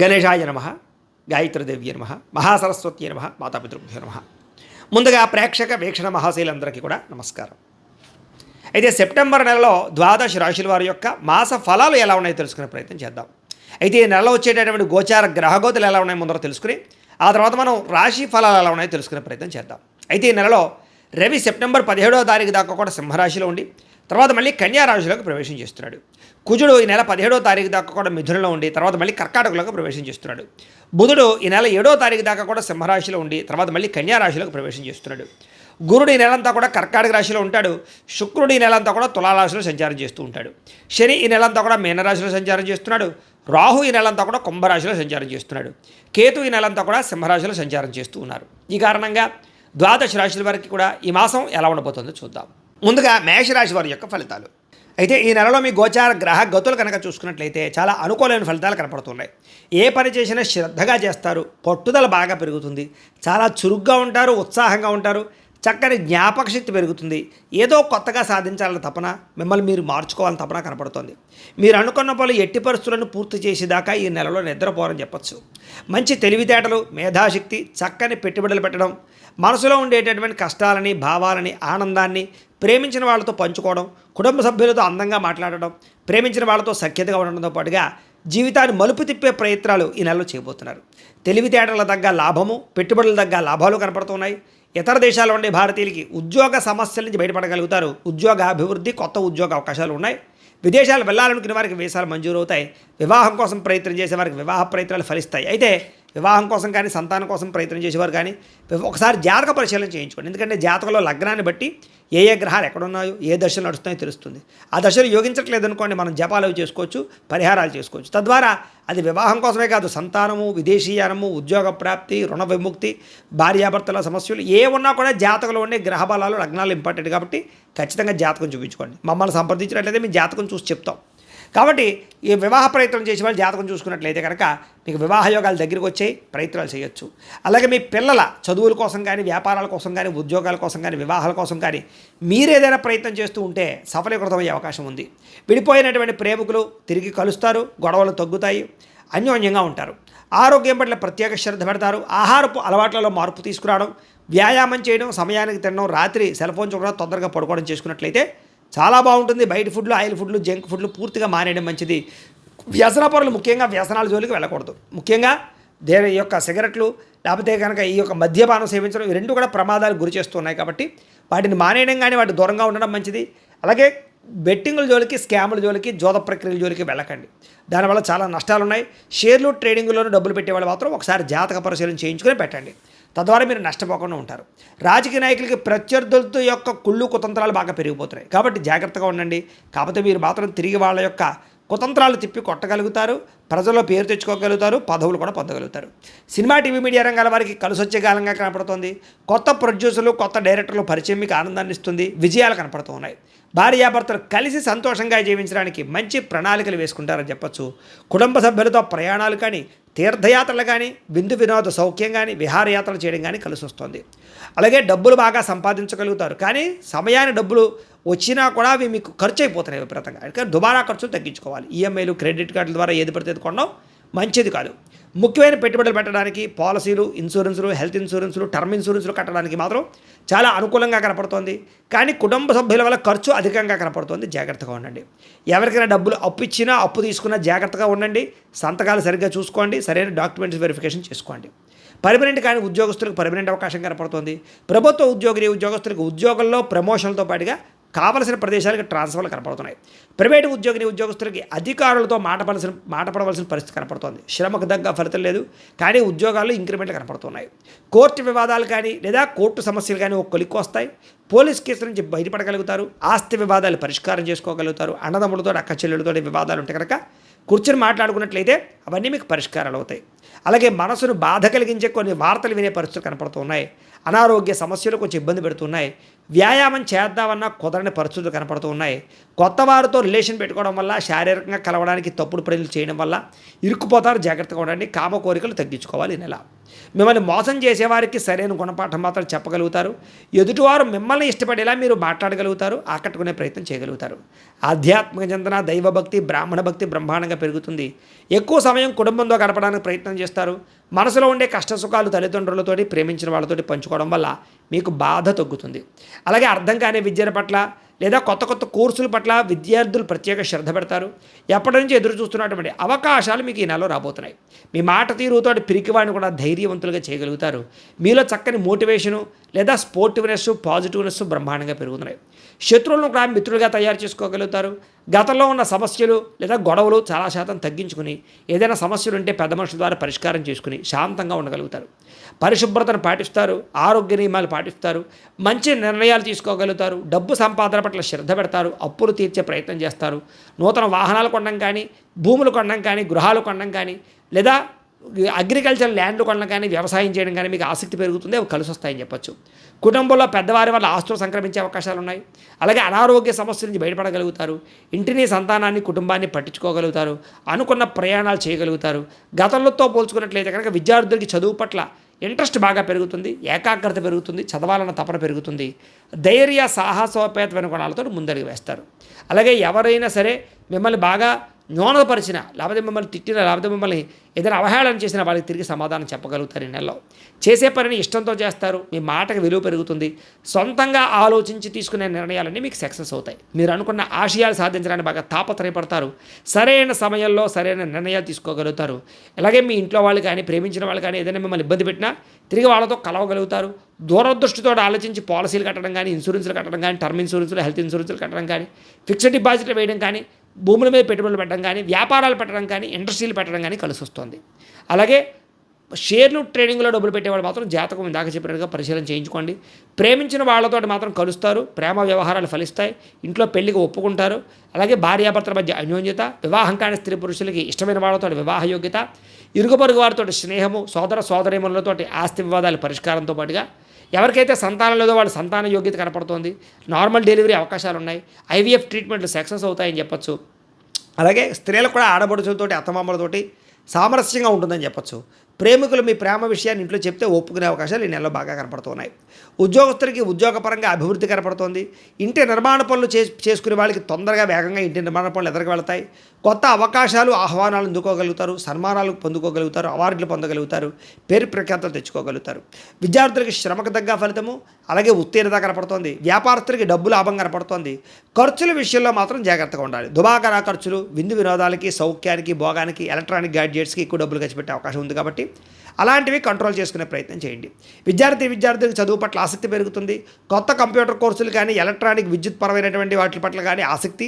గణేశాయ నమ, గాయత్రీదేవ్య నమ, మహాసరస్వతి నమ, మాతాపితృభ్యో నమ. ముందుగా ప్రేక్షక వీక్షణ మహాశైలందరికీ కూడా నమస్కారం. అయితే సెప్టెంబర్ నెలలో ద్వాదశ రాశుల వారి యొక్క మాస ఫలాలు ఎలా ఉన్నాయో తెలుసుకునే ప్రయత్నం చేద్దాం. అయితే ఈ నెలలో వచ్చేటటువంటి గోచార గ్రహగోతులు ఎలా ఉన్నాయో ముందర తెలుసుకుని ఆ తర్వాత మనం రాశి ఫలాలు ఎలా ఉన్నాయో తెలుసుకునే ప్రయత్నం చేద్దాం. అయితే ఈ నెలలో రవి సెప్టెంబర్ 17వ తారీఖు దాకా కూడా సింహరాశిలో ఉండి తర్వాత మళ్ళీ కన్యా రాశిలోకి ప్రవేశం చేస్తున్నాడు. కుజుడు ఈ నెల 17వ తారీఖు దాకా కూడా మిథునంలో ఉండి తర్వాత మళ్ళీ కర్కాటకలోకి ప్రవేశం చేస్తున్నాడు. బుధుడు ఈ నెల 7వ తారీఖు దాకా కూడా సింహరాశిలో ఉండి తర్వాత మళ్ళీ కన్యా రాశిలోకి ప్రవేశం చేస్తున్నాడు. గురుడు ఈ నెలంతా కూడా కర్కాటక రాశిలో ఉంటాడు. శుక్రుడు ఈ నెలంతా కూడా తులారాశిలో సంచారం చేస్తూ ఉంటాడు. శని ఈ నెలంతా కూడా మీనరాశిలో సంచారం చేస్తున్నాడు. రాహు ఈ నెలంతా కూడా కుంభరాశిలో సంచారం చేస్తున్నాడు. కేతు ఈ నెలంతా కూడా సింహరాశిలో సంచారం చేస్తూ ఉన్నారు. ఈ కారణంగా ద్వాదశ రాశుల వారికి కూడా ఈ మాసం ఎలా ఉండబోతుందో చూద్దాం. ముందుగా మేషరాశి వారి యొక్క ఫలితాలు. అయితే ఈ నెలలో మీ గోచార గ్రహ గతులు కనుక చూసుకున్నట్లయితే చాలా అనుకూలమైన ఫలితాలు కనపడుతున్నాయి. ఏ పని చేసినా శ్రద్ధగా చేస్తారు, పట్టుదల బాగా పెరుగుతుంది, చాలా చురుగ్గా ఉంటారు, ఉత్సాహంగా ఉంటారు, చక్కని జ్ఞాపక శక్తి పెరుగుతుంది, ఏదో కొత్తగా సాధించాలని తపన, మిమ్మల్ని మీరు మార్చుకోవాలని తపన కనపడుతుంది. మీరు అనుకున్న పనులు ఎట్టి పరిస్థితులను పూర్తి చేసేదాకా ఈ నెలలో నిద్రపోరని చెప్పచ్చు. మంచి తెలివితేటలు, మేధాశక్తి, చక్కని పెట్టుబడులు పెట్టడం, మనసులో ఉండేటటువంటి కష్టాలని, భావాలని, ఆనందాన్ని ప్రేమించిన వాళ్ళతో పంచుకోవడం, కుటుంబ సభ్యులతో అందంగా మాట్లాడడం, ప్రేమించిన వాళ్ళతో సఖ్యతగా ఉండడంతో పాటుగా జీవితాన్ని మలుపు తిప్పే ప్రయత్నాలు ఈ నెలలో చేయబోతున్నారు. తెలివితేటల తగ్గ లాభము, పెట్టుబడుల తగ్గ లాభాలు కనపడుతున్నాయి. ఇతర దేశాల్లో ఉండే భారతీయులకి ఉద్యోగ సమస్యల నుంచి బయటపడగలుగుతారు. ఉద్యోగ అభివృద్ధి, కొత్త ఉద్యోగ అవకాశాలు ఉన్నాయి. విదేశాలు వెళ్ళాలనుకునే వారికి వీసాలు మంజూరు అవుతాయి. వివాహం కోసం ప్రయత్నం చేసే వారికి వివాహ ప్రయత్నాలు ఫలిస్తాయి. అయితే వివాహం కోసం కానీ సంతానం కోసం ప్రయత్నం చేసేవారు కానీ ఒకసారి జాతక పరిశీలన చేయించుకోండి. ఎందుకంటే జాతకంలో లగ్నాన్ని బట్టి ఏ ఏ గ్రహాలు ఎక్కడున్నాయో, ఏ దశలు నడుస్తున్నాయో తెలుస్తుంది. ఆ దశలు యోగించట్లేదు అనుకోండి, మనం జపాలు చేసుకోవచ్చు, పరిహారాలు చేసుకోవచ్చు. తద్వారా అది వివాహం కోసమే కాదు, సంతానము, విదేశీయానము, ఉద్యోగ ప్రాప్తి, రుణ విముక్తి, భార్యాభర్తల సమస్యలు ఏ ఉన్నా కూడా జాతకంలో ఉండే గ్రహ బలాలు, లగ్నాలు ఇంపార్టెంట్ కాబట్టి ఖచ్చితంగా జాతకం చూపించుకోండి. మమ్మల్ని సంప్రదించినట్లయితే మేము జాతకం చూసి చెప్తాం. కాబట్టి ఈ వివాహ ప్రయత్నం చేసే వాళ్ళు జాతకం చూసుకున్నట్లయితే కనుక మీకు వివాహ యోగాల దగ్గరికి వచ్చే ప్రయత్నాలు చేయొచ్చు. అలాగే మీ పిల్లల చదువుల కోసం కానీ, వ్యాపారాల కోసం కానీ, ఉద్యోగాల కోసం కానీ, వివాహాల కోసం కానీ మీరు ఏదైనా ప్రయత్నం చేస్తూ ఉంటే సఫలీకృతమయ్యే అవకాశం ఉంది. విడిపోయినటువంటి ప్రేమికులు తిరిగి కలుస్తారు, గొడవలు తగ్గుతాయి, అన్యోన్యంగా ఉంటారు. ఆరోగ్యం పట్ల ప్రత్యేక శ్రద్ధ పెడతారు. ఆహారపు అలవాట్లలో మార్పు తీసుకురావడం, వ్యాయామం చేయడం, సమయానికి తినడం, రాత్రి సెల్ ఫోన్ చూడడం, తొందరగా పడుకోవడం చేసుకున్నట్లయితే చాలా బాగుంటుంది. బయట ఫుడ్లు, ఆయిల్ ఫుడ్లు, జంక్ ఫుడ్లు పూర్తిగా మానేయడం మంచిది. వ్యసన పరులు ముఖ్యంగా వ్యసనాల జోలికి వెళ్ళకూడదు. ముఖ్యంగా దేని యొక్క సిగరెట్లు లేకపోతే కనుక ఈ యొక్క మద్యపానం సేవించడం, ఈ రెండు కూడా ప్రమాదాలకు గురి చేస్తున్నాయి. కాబట్టి వాటిని మానేయడం కానీ వాటి దూరంగా ఉండడం మంచిది. అలాగే బెట్టింగుల జోలికి, స్కాముల జోలికి, జోద ప్రక్రియల జోలికి వెళ్ళకండి. దానివల్ల చాలా నష్టాలు ఉన్నాయి. షేర్లు, ట్రేడింగ్లోనూ డబ్బులు పెట్టేవాళ్ళు మాత్రం ఒకసారి జాతక పరిశీలన చేయించుకొని పెట్టండి. తద్వారా మీరు నష్టపోకుండా ఉంటారు. రాజకీయ నాయకులకి ప్రత్యర్థులతో యొక్క కుళ్ళు కుతంత్రాలు బాగా పెరిగిపోతున్నాయి. కాబట్టి జాగ్రత్తగా ఉండండి. కాకపోతే మీరు మాత్రం తిరిగి వాళ్ళ యొక్క కుతంత్రాలు తిప్పి కొట్టగలుగుతారు, ప్రజల్లో పేరు తెచ్చుకోగలుగుతారు, పదవులు కూడా పొందగలుగుతారు. సినిమా, టీవీ, మీడియా రంగాల వారికి కలిసొచ్చే కాలంగా కనపడుతుంది. కొత్త ప్రొడ్యూసర్లు, కొత్త డైరెక్టర్లు పరిచయం మీకు ఆనందాన్ని ఇస్తుంది. విజయాలు కనపడుతూ ఉన్నాయి. భార్యాభర్తలు కలిసి సంతోషంగా జీవించడానికి మంచి ప్రణాళికలు వేసుకుంటారని చెప్పచ్చు. కుటుంబ సభ్యులతో ప్రయాణాలు కానీ, తీర్థయాత్రలు కానీ, విందు వినోద సౌఖ్యం కానీ, విహారయాత్రలు చేయడం కానీ కలిసి వస్తుంది. అలాగే డబ్బులు బాగా సంపాదించగలుగుతారు. కానీ సమయాన్ని డబ్బులు వచ్చినా కూడా అవి మీకు ఖర్చు అయిపోతున్నాయి విపరీతంగా. అంటే దుబారా ఖర్చులు తగ్గించుకోవాలి. ఈఎంఐలు, క్రెడిట్ కార్డుల ద్వారా ఏది పడితే కొనడం మంచిది కాదు. ముఖ్యమైన పెట్టుబడులు పెట్టడానికి పాలసీలు, ఇన్సూరెన్సులు, హెల్త్ ఇన్సూరెన్సులు, టర్మ్ ఇన్సూరెన్సులు కట్టడానికి మాత్రం చాలా అనుకూలంగా కనపడుతోంది. కానీ కుటుంబ సభ్యుల వల్ల ఖర్చు అధికంగా కనపడుతోంది. జాగ్రత్తగా ఉండండి. ఎవరికైనా డబ్బులు అప్పు ఇచ్చినా, అప్పు తీసుకున్నా జాగ్రత్తగా ఉండండి. సంతకాలు సరిగ్గా చూసుకోండి. సరైన డాక్యుమెంట్స్ వెరిఫికేషన్ చేసుకోండి. పర్మనెంట్ కానీ ఉద్యోగస్తులకు పర్మనెంట్ అవకాశం కనపడుతుంది. ప్రభుత్వ ఉద్యోగస్తులకు ఉద్యోగంలో ప్రమోషన్లతో పాటుగా కావలసిన ప్రదేశాలకు ట్రాన్స్ఫర్లు కనపడుతున్నాయి. ప్రైవేటు ఉద్యోగస్తులకి అధికారులతో మాట పడవలసిన పరిస్థితి కనపడుతుంది. శ్రమకు తగ్గ ఫలితం లేదు, కానీ ఉద్యోగాల్లో ఇంక్రిమెంట్లు కనపడుతున్నాయి. కోర్టు వివాదాలు కానీ లేదా కోర్టు సమస్యలు కానీ ఒక కొలిక్కి వస్తాయి. పోలీస్ కేసుల నుంచి బయటపడగలుగుతారు. ఆస్తి వివాదాలు పరిష్కారం చేసుకోగలుగుతారు. అన్నదమ్ములతో, అక్క చెల్లెలతో వివాదాలు ఉంటే కనుక కూర్చొని మాట్లాడుకున్నట్లయితే అవన్నీ మీకు పరిష్కారాలు అవుతాయి. అలాగే మనసును బాధ కలిగించే కొన్ని వార్తలు వినే పరిస్థితులు కనపడుతున్నాయి. అనారోగ్య సమస్యలు కొంచెం ఇబ్బంది పెడుతున్నాయి. వ్యాయామం చేద్దామన్నా కుదరని పరిస్థితులు కనపడుతూ ఉన్నాయి. కొత్త వారితో రిలేషన్ పెట్టుకోవడం వల్ల, శారీరకంగా కలవడానికి తప్పుడు పనులు చేయడం వల్ల ఇరుక్కుపోతారు. జాగ్రత్తగా ఉండండి. కామ కోరికలు తగ్గించుకోవాలి ఈ నెల. మిమ్మల్ని మోసం చేసేవారికి సరైన గుణపాఠం మాత్రం చెప్పగలుగుతారు. ఎదుటివారు మిమ్మల్ని ఇష్టపడేలా మీరు మాట్లాడగలుగుతారు, ఆకట్టుకునే ప్రయత్నం చేయగలుగుతారు. ఆధ్యాత్మిక చింతన, దైవభక్తి, బ్రాహ్మణ భక్తి బ్రహ్మాండంగా పెరుగుతుంది. ఎక్కువ సమయం కుటుంబంతో గడపడానికి ప్రయత్నం చేస్తారు. మనసులో ఉండే కష్టసుఖాలు తల్లిదండ్రులతోటి, ప్రేమించిన వాళ్ళతోటి పంచుకోవడం వల్ల మీకు బాధ తగ్గుతుంది. అలాగే అర్థం కాని విద్యల పట్ల లేదా కొత్త కొత్త కోర్సుల పట్ల విద్యార్థులు ప్రత్యేక శ్రద్ధ పెడతారు. ఎప్పటి నుంచి ఎదురు చూస్తున్నటువంటి అవకాశాలు మీకు ఈ నెలలో రాబోతున్నాయి. మీ మాట తీరుతో పిరికివాడిని కూడా ధైర్యవంతులుగా చేయగలుగుతారు. మీలో చక్కని మోటివేషను లేదా స్పోర్టివ్నెస్, పాజిటివ్నెస్ బ్రహ్మాండంగా పెరుగుతున్నాయి. శత్రువులను కూడా మిత్రులుగా తయారు చేసుకోగలుగుతారు. గతంలో ఉన్న సమస్యలు లేదా గొడవలు చాలా శాతం తగ్గించుకుని ఏదైనా సమస్యలు ఉంటే పెద్ద మనుషుల ద్వారా పరిష్కారం చేసుకుని శాంతంగా ఉండగలుగుతారు. పరిశుభ్రతను పాటిస్తారు, ఆరోగ్య నియమాలు పాటిస్తారు, మంచి నిర్ణయాలు తీసుకోగలుగుతారు, డబ్బు సంపాదన పట్ల శ్రద్ధ పెడతారు, అప్పులు తీర్చే ప్రయత్నం చేస్తారు. నూతన వాహనాలు కొనడం కానీ, భూములు కొనడం కానీ, గృహాలు కొనడం కానీ, లేదా అగ్రికల్చర్ ల్యాండ్లు కొనడం కానీ, వ్యవసాయం చేయడం కానీ మీకు ఆసక్తి పెరుగుతుంది. అవి కలిసి వస్తాయని చెప్పచ్చు. కుటుంబంలో పెద్దవారి వల్ల ఆస్తులు సంక్రమించే అవకాశాలు ఉన్నాయి. అలాగే అనారోగ్య సమస్యల నుంచి బయటపడగలుగుతారు. ఇంటిని, సంతానాన్ని, కుటుంబాన్ని పట్టించుకోగలుగుతారు. అనుకున్న ప్రయాణాలు చేయగలుగుతారు. గతంలో పోల్చుకున్నట్లయితే కనుక విద్యార్థులకి చదువు పట్ల ఇంట్రెస్ట్ బాగా పెరుగుతుంది, ఏకాగ్రత పెరుగుతుంది, చదవాలన్న తపన పెరుగుతుంది. ధైర్య, సాహసోపేతమైన గుణాలతో ముందడుగు వేస్తారు. అలాగే ఎవరైనా సరే మిమ్మల్ని బాగా న్యూనపరిచిన, లేకపోతే మిమ్మల్ని తిట్టిన, లేకపోతే మిమ్మల్ని ఏదైనా అవహేళన చేసిన వాళ్ళకి తిరిగి సమాధానం చెప్పగలుగుతారు. ఈ నెలలో చేసే పనిని ఇష్టంతో చేస్తారు. మీ మాటకు విలువ పెరుగుతుంది. సొంతంగా ఆలోచించి తీసుకునే నిర్ణయాలన్నీ మీకు సక్సెస్ అవుతాయి. మీరు అనుకున్న ఆశయాలు సాధించడానికి బాగా తాపత్రయపడతారు. సరైన సమయంలో సరైన నిర్ణయాలు తీసుకోగలుగుతారు. అలాగే మీ ఇంట్లో వాళ్ళు కానీ, ప్రేమించిన వాళ్ళు కానీ ఏదైనా మిమ్మల్ని ఇబ్బంది పెట్టినా తిరిగి వాళ్ళతో కలవగలుగుతారు. దూరదృష్టితో ఆలోచించి పాలసీలు కట్టడం కానీ, ఇన్సూరెన్స్లు కట్టడం కానీ, టర్మ్ ఇన్సూరెన్స్లు, హెల్త్ ఇన్సూరెన్స్లు కట్టడం కానీ, ఫిక్స్డ్ డిపాజిట్లు వేయడం కానీ, భూముల మీద పెట్టుబడులు పెట్టడం కానీ, వ్యాపారాలు పెట్టడం కానీ, ఇండస్ట్రీలు పెట్టడం కానీ కలిసి వస్తుంది. అలాగే షేర్లు, ట్రేడింగ్లో డబ్బులు పెట్టేవాళ్ళు మాత్రం జాతకం ఇందాక చెప్పినట్టుగా పరిశీలన చేయించుకోండి. ప్రేమించిన వాళ్ళతో మాత్రం కలుస్తారు. ప్రేమ వ్యవహారాలు ఫలిస్తాయి. ఇంట్లో పెళ్లికి ఒప్పుకుంటారు. అలాగే భార్యాభర్తల మధ్య అన్యోన్యత, వివాహం కాని స్త్రీ పురుషులకి ఇష్టమైన వాళ్ళతో వివాహ యోగ్యత, ఇరుగు పొరుగు వారితో స్నేహము, సోదర సోదరీమణులతో ఆస్తి వివాదాల పరిష్కారంతో పాటుగా ఎవరికైతే సంతానం లేదో వాళ్ళ సంతాన యోగ్యత కనపడుతోంది. నార్మల్ డెలివరీ అవకాశాలు ఉన్నాయి. ఐవీఎఫ్ ట్రీట్మెంట్లు సక్సెస్ అవుతాయని చెప్పచ్చు. అలాగే స్త్రీలకు కూడా ఆడబడుచులతోటి, అత్తమామలతోటి సామరస్యంగా ఉంటుందని చెప్పచ్చు. ప్రేమికులు మీ ప్రేమ విషయాన్ని ఇంట్లో చెప్తే ఒప్పుకునే అవకాశాలు ఈ నెలలో బాగా కనపడుతున్నాయి. ఉద్యోగస్తులకి ఉద్యోగపరంగా అభివృద్ధి కనపడుతోంది. ఇంటి నిర్మాణ పనులు చేసుకునే వాళ్ళకి తొందరగా వేగంగా ఇంటి నిర్మాణ పనులు ఎదురుకు వెళ్తాయి. కొత్త అవకాశాలు, ఆహ్వానాలు అందుకోగలుగుతారు. సన్మానాలు పొందుకోగలుగుతారు. అవార్డులు పొందగలుగుతారు. పేరు ప్రఖ్యాతలు తెచ్చుకోగలుగుతారు. విద్యార్థులకి శ్రమకు తగ్గ ఫలితము, అలాగే ఉత్తీర్ణత కనపడుతోంది. వ్యాపారస్తులకి డబ్బు లాభం కనపడుతోంది. ఖర్చుల విషయంలో మాత్రం జాగ్రత్తగా ఉండాలి. దుబాకరా ఖర్చులు, విందు వినోదాలకి, సౌఖ్యానికి, భోగానికి, ఎలక్ట్రానిక్ గ్యాడ్జెట్స్కి ఎక్కువ డబ్బులు ఖర్చు పెట్టే అవకాశం ఉంది. కాబట్టి అలాంటివి కంట్రోల్ చేసుకునే ప్రయత్నం చేయండి. విద్యార్థులకు చదువు పట్ల ఆసక్తి పెరుగుతుంది. కొత్త కంప్యూటర్ కోర్సులు కానీ, ఎలక్ట్రానిక్ విద్యుత్ పరమైనటువంటి వాటి పట్ల కానీ ఆసక్తి,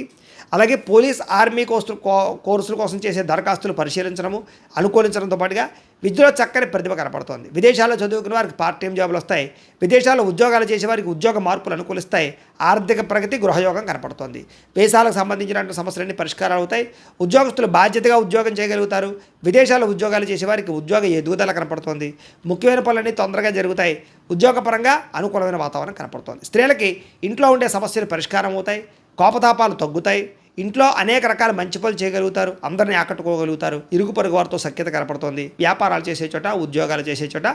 అలాగే పోలీస్, ఆర్మీ కోర్సుల కోసం చేసే దరఖాస్తులు పరిశీలించడము, అనుకూలించడంతో పాటుగా విద్యలో చక్కని ప్రతిభ కనపడుతోంది. విదేశాల్లో చదువుకునే వారికి పార్ట్ టైం జాబులు వస్తాయి. విదేశాల్లో ఉద్యోగాలు చేసే వారికి ఉద్యోగ మార్పులు అనుకూలిస్తాయి. ఆర్థిక ప్రగతి, గృహయోగం కనపడుతోంది. దేశాలకు సంబంధించిన సమస్యలన్నీ పరిష్కారాలు అవుతాయి. ఉద్యోగస్తులు బాధ్యతగా ఉద్యోగం చేయగలుగుతారు. విదేశాల్లో ఉద్యోగాలు చేసే వారికి ఉద్యోగ ఎదుగుదల కనపడుతోంది. ముఖ్యమైన పనులన్నీ తొందరగా జరుగుతాయి. ఉద్యోగపరంగా అనుకూలమైన వాతావరణం కనపడుతోంది. స్త్రీలకి ఇంట్లో ఉండే సమస్యలు పరిష్కారం అవుతాయి. కోపతాపాలు తగ్గుతాయి. ఇంట్లో అనేక రకాల మంచి పనులు చేయగలుగుతారు. అందరినీ ఆకట్టుకోగలుగుతారు. ఇరుగు పొరుగు వారితో సఖ్యత కనపడుతోంది. వ్యాపారాలు చేసే చోట, ఉద్యోగాలు చేసే చోట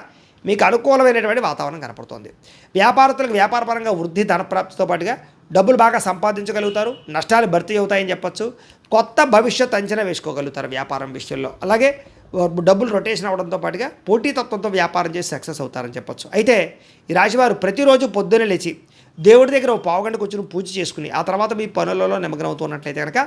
మీకు అనుకూలమైనటువంటి వాతావరణం కనపడుతోంది. వ్యాపారస్తులకు వ్యాపారపరంగా వృద్ధి, ధనప్రాప్తితో పాటుగా డబ్బులు బాగా సంపాదించగలుగుతారు. నష్టాలు భర్తీ అవుతాయని చెప్పచ్చు. కొత్త భవిష్యత్ అంచనా వేసుకోగలుగుతారు వ్యాపారం విషయంలో. అలాగే డబ్బులు రొటేషన్ అవడంతో పాటుగా పోటీతత్వంతో వ్యాపారం చేసి సక్సెస్ అవుతారని చెప్పచ్చు. అయితే ఈ రాశివారు ప్రతిరోజు పొద్దున్నే లేచి దేవుడి దగ్గర ఒక పావుగంట కూర్చుని పూజ చేసుకుని ఆ తర్వాత మీ పనులలో నిమగ్నం అవుతున్నట్లయితే కనుక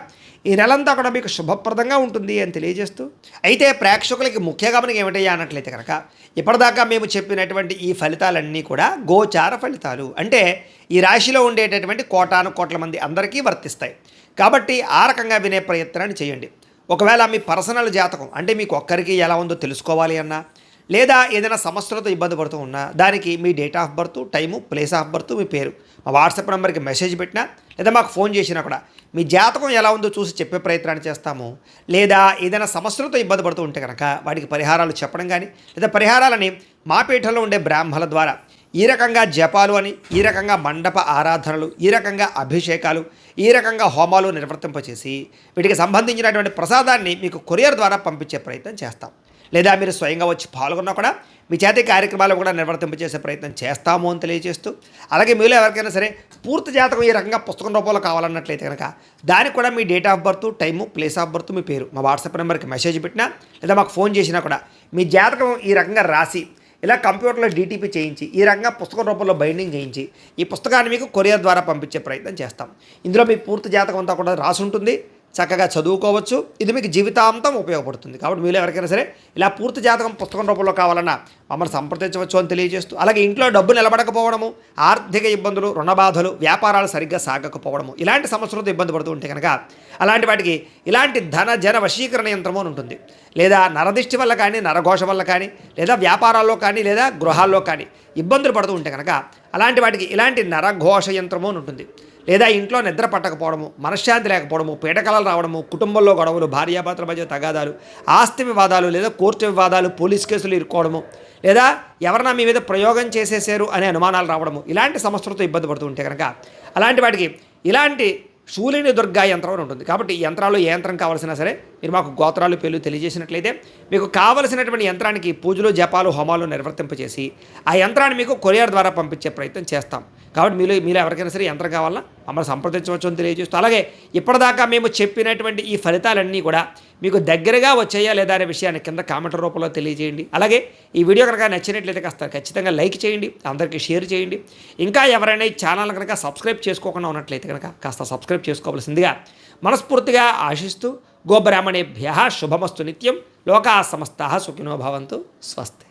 ఈ నెలంతా కూడా మీకు శుభప్రదంగా ఉంటుంది అని తెలియజేస్తూ, అయితే ప్రేక్షకులకి ముఖ్య గమనిక ఏమిటయ్యా అన్నట్లయితే కనుక ఇప్పటిదాకా మేము చెప్పినటువంటి ఈ ఫలితాలన్నీ కూడా గోచార ఫలితాలు. అంటే ఈ రాశిలో ఉండేటటువంటి కోటాను కోట్ల మంది అందరికీ వర్తిస్తాయి. కాబట్టి ఆ రకంగా వినే ప్రయత్నాన్ని చేయండి. ఒకవేళ మీ పర్సనల్ జాతకం అంటే మీకు ఒక్కరికి ఎలా ఉందో తెలుసుకోవాలి అన్నా, లేదా ఏదైనా సమస్యలతో ఇబ్బంది పడుతూ ఉన్నా దానికి మీ date of birth, time, place of birth, మీ పేరు మా వాట్సాప్ నెంబర్కి మెసేజ్ పెట్టినా లేదా మాకు ఫోన్ చేసినా కూడా మీ జాతకం ఎలా ఉందో చూసి చెప్పే ప్రయత్నాన్ని చేస్తాము. లేదా ఏదైనా సమస్యలతో ఇబ్బంది పడుతూ ఉంటే కనుక వాటికి పరిహారాలు చెప్పడం కానీ, లేదా పరిహారాలని మా పీఠంలో ఉండే బ్రాహ్మణుల ద్వారా ఈ రకంగా జపాలు అని, ఈ రకంగా మండప ఆరాధనలు, ఈ రకంగా అభిషేకాలు, ఈ రకంగా హోమాలు నిర్వర్తింపచేసి వీటికి సంబంధించినటువంటి ప్రసాదాన్ని మీకు కొరియర్ ద్వారా పంపించే ప్రయత్నం చేస్తాం. లేదా మీరు స్వయంగా వచ్చి పాల్గొన్నా కూడా మీ చేతి కార్యక్రమాలు కూడా నిర్వర్తింపజేసే ప్రయత్నం చేస్తాము అని తెలియజేస్తూ, అలాగే మీలో ఎవరికైనా సరే పూర్తి జాతకం ఈ రకంగా పుస్తకం రూపంలో కావాలన్నట్లయితే కనుక దానికి కూడా మీ date of birth, time, place of birth, మీ పేరు మా వాట్సాప్ నెంబర్కి మెసేజ్ పెట్టినా లేదా మాకు ఫోన్ చేసినా కూడా మీ జాతకం ఈ రకంగా రాసి ఇలా కంప్యూటర్లో డీటీపీ చేయించి ఈ రకంగా పుస్తకం రూపంలో బైండింగ్ చేయించి ఈ పుస్తకాన్ని మీకు కొరియర్ ద్వారా పంపించే ప్రయత్నం చేస్తాం. ఇందులో మీ పూర్తి జాతకం అంతా కూడా రాసి ఉంటుంది, చక్కగా చదువుకోవచ్చు. ఇది మీకు జీవితాంతం ఉపయోగపడుతుంది. కాబట్టి మీలో ఎవరికైనా సరే ఇలా పూర్తి జాతకం పుస్తకం రూపంలో కావాలన్నా మమ్మల్ని సంప్రదించవచ్చు అని తెలియజేస్తూ, అలాగే ఇంట్లో డబ్బు నిలబడకపోవడము, ఆర్థిక ఇబ్బందులు, రుణ బాధలు, వ్యాపారాలు సరిగ్గా సాగకపోవడము, ఇలాంటి సమస్యలతో ఇబ్బంది పడుతూ ఉంటే కనుక అలాంటి వాటికి ఇలాంటి ధన జన వశీకరణ యంత్రము అని ఉంటుంది. లేదా నరదిష్టి వల్ల కానీ, నరఘోష వల్ల కానీ, లేదా వ్యాపారాల్లో కానీ, లేదా గృహాల్లో కానీ ఇబ్బందులు పడుతూ ఉంటే కనుక అలాంటి వాటికి ఇలాంటి నరఘోష యంత్రము అని ఉంటుంది. లేదా ఇంట్లో నిద్ర పట్టకపోవడము, మనశ్శాంతి లేకపోవడము, పీడకలలు రావడము, కుటుంబంలో గొడవలు, భార్యాభర్తల మధ్య తగాదాలు, ఆస్తి వివాదాలు, లేదా కోర్టు వివాదాలు, పోలీస్ కేసులు ఇరుక్కోవడము, లేదా ఎవరన్నా మీ మీద ప్రయోగం చేసేసారు అనే అనుమానాలు రావడము, ఇలాంటి సమస్యలతో ఇబ్బంది పడుతూ ఉంటే కనుక అలాంటి వాటికి ఇలాంటి శూలిని దుర్గా యంత్రం అని ఉంటుంది. కాబట్టి ఈ యంత్రాలు ఏ యంత్రం కావాల్సినా సరే మీరు మాకు గోత్రాలు పేర్లు తెలియజేసినట్లయితే మీకు కావలసినటువంటి యంత్రానికి పూజలు, జపాలు, హోమాలు నిర్వర్తింపచేసి ఆ యంత్రాన్ని మీకు కొరియర్ ద్వారా పంపించే ప్రయత్నం చేస్తాం. కాబట్టి మీలో ఎవరికైనా సరే యంత్రం కావాలన్నా మమ్మల్ని సంప్రదించవచ్చు అని తెలియజేస్తూ, అలాగే ఇప్పటిదాకా మేము చెప్పినటువంటి ఈ ఫలితాలన్నీ కూడా మీకు దగ్గరగా వచ్చాయా లేదా అనే విషయాన్ని కింద కామెంట్ రూపంలో తెలియజేయండి. అలాగే ఈ వీడియో కనుక నచ్చినట్లయితే కాస్త ఖచ్చితంగా లైక్ చేయండి, అందరికీ షేర్ చేయండి. ఇంకా ఎవరైనా ఈ ఛానల్ కనుక సబ్స్క్రైబ్ చేసుకోకుండా ఉన్నట్లయితే కనుక కాస్త సబ్స్క్రైబ్ చేసుకోవాల్సిందిగా మనస్ఫూర్తిగా ఆశిస్తూ, గోబ్రాహ్మణేభ్యః శుభమస్తు నిత్యం, లోకాః సమస్తాః సుఖినో భవంతు. స్వస్తి.